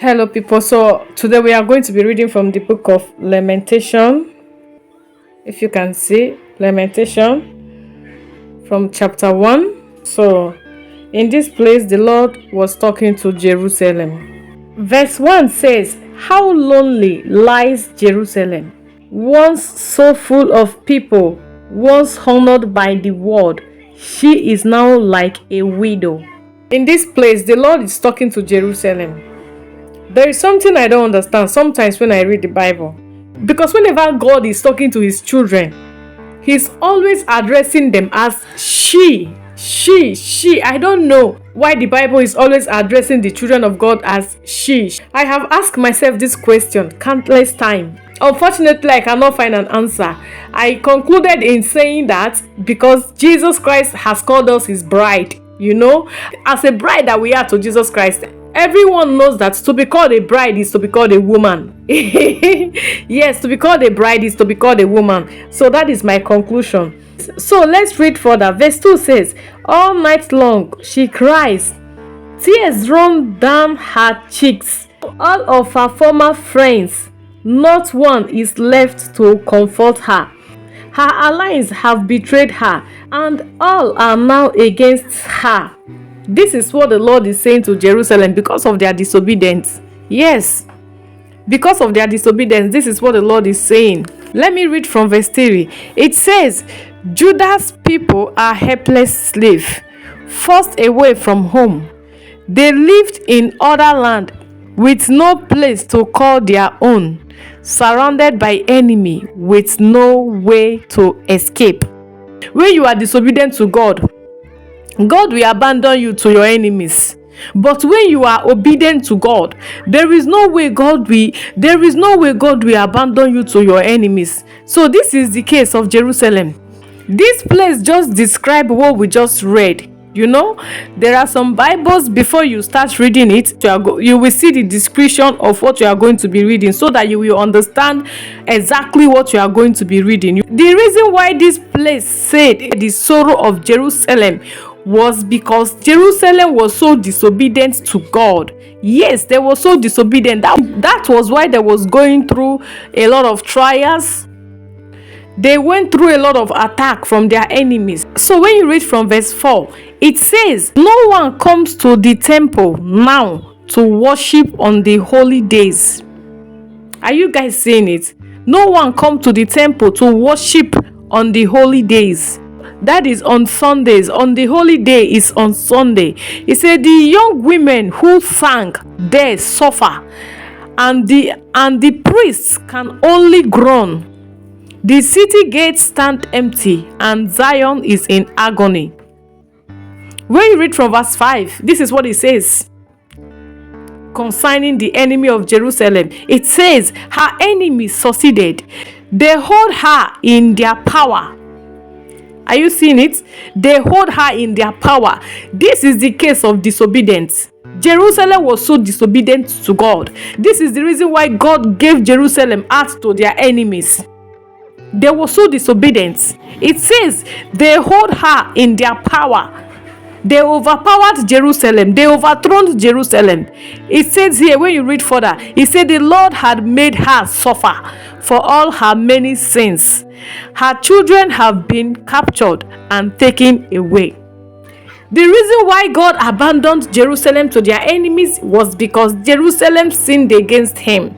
Hello, people. So today we are going to be reading from the book of Lamentation. If you can see, Lamentation from chapter 1. So in this place, the Lord was talking to Jerusalem. Verse 1 says, "How lonely lies Jerusalem, once so full of people, once honored by the world. She is now like a widow." In this place, the Lord is talking to Jerusalem. There is something I don't understand sometimes when I read the Bible. Because whenever God is talking to his children, he's always addressing them as she. I don't know why the Bible is always addressing the children of God as she. I have asked myself this question countless times. Unfortunately, I cannot find an answer. I concluded in saying that because Jesus Christ has called us his bride, as a bride that we are to Jesus Christ. Everyone knows that to be called a bride is to be called a woman. Yes, to be called a bride is to be called a woman. So that is my conclusion. So let's read further. Verse 2 says, "All night long she cries, tears run down her cheeks. All of her former friends, not one is left to comfort her. Her allies have betrayed her, and all are now against her." This is what the Lord is saying to Jerusalem because of their disobedience. Yes, because of their disobedience, this is what the Lord is saying. Let me read from verse 3. It says, "Judah's people are helpless slaves, forced away from home. They lived in other land with no place to call their own, surrounded by enemy with no way to escape." When you are disobedient to God, God will abandon you to your enemies. But when you are obedient to God, there is no way God will abandon you to your enemies. So this is the case of Jerusalem. This place just describes what we just read. There are some Bibles before you start reading it, you will see the description of what you are going to be reading so that you will understand exactly what you are going to be reading. The reason why this place said the sorrow of Jerusalem was because Jerusalem was so disobedient to God. Yes, they were so disobedient. That was why they was going through a lot of trials. They went through a lot of attack from their enemies. So when you read from verse 4, it says, "No one comes to the temple now to worship on the holy days." Are you guys seeing it? No one comes to the temple to worship on the holy days. That is on Sundays. On the holy day is on Sunday. He said the young women who sang there suffer, and the priests can only groan. The city gates stand empty, and Zion is in agony. When you read from verse 5, this is what it says concerning the enemy of Jerusalem. It says, "Her enemies succeeded. They hold her in their power." Are you seeing it? They hold her in their power. This is the case of disobedience. Jerusalem was so disobedient to God. This is the reason why God gave Jerusalem out to their enemies. They were so disobedient. It says they hold her in their power. They overpowered Jerusalem. They overthrown Jerusalem. It says here, when you read further, it said the Lord had made her suffer for all her many sins. Her children have been captured and taken away. The reason why God abandoned Jerusalem to their enemies was because Jerusalem sinned against him.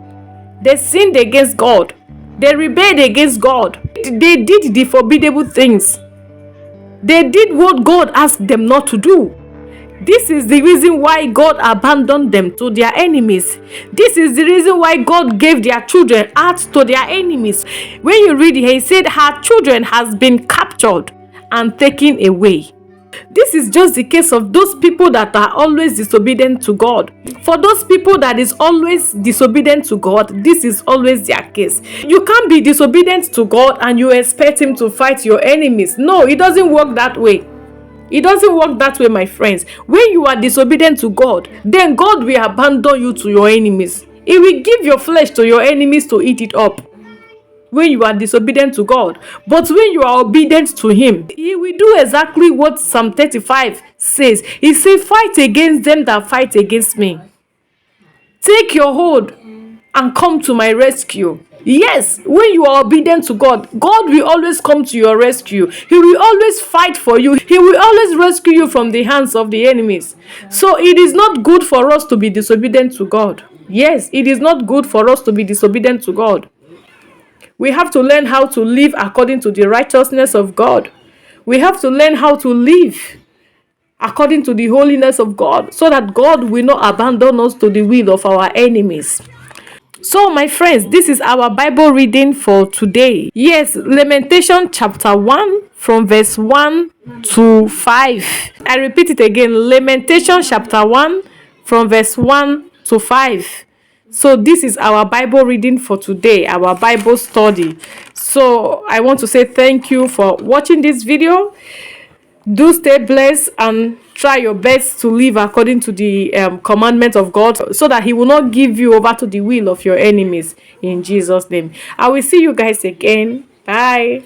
They sinned against God. They rebelled against God. They did the forbidden things. They did what God asked them not to do. This is the reason why God abandoned them to their enemies. This is the reason why God gave their children out to their enemies. When you read it, he said her children has been captured and taken away. This is just the case of those people that are always disobedient to God. For those people that is always disobedient to God, this is always their case. You can't be disobedient to God and you expect him to fight your enemies. No, it doesn't work that way. It doesn't work that way, my friends. When you are disobedient to God, then God will abandon you to your enemies. He will give your flesh to your enemies to eat it up. When you are disobedient to God. But when you are obedient to him, he will do exactly what Psalm 35 says. He says, "Fight against them that fight against me." Take your hold and come to my rescue. Yes, when you are obedient to God, God will always come to your rescue. He will always fight for you. He will always rescue you from the hands of the enemies. So it is not good for us to be disobedient to God. Yes, it is not good for us to be disobedient to God. We have to learn how to live according to the righteousness of God. We have to learn how to live according to the holiness of God, so that God will not abandon us to the will of our enemies. So, my friends, this is our Bible reading for today. Yes, Lamentation chapter 1 from verse 1 to 5. I repeat it again. Lamentation chapter 1 from verse 1 to 5. So, this is our Bible reading for today, our Bible study. So, I want to say thank you for watching this video. Do stay blessed and try your best to live according to the commandment of God, so that He will not give you over to the will of your enemies. In Jesus' name. I will see you guys again. Bye.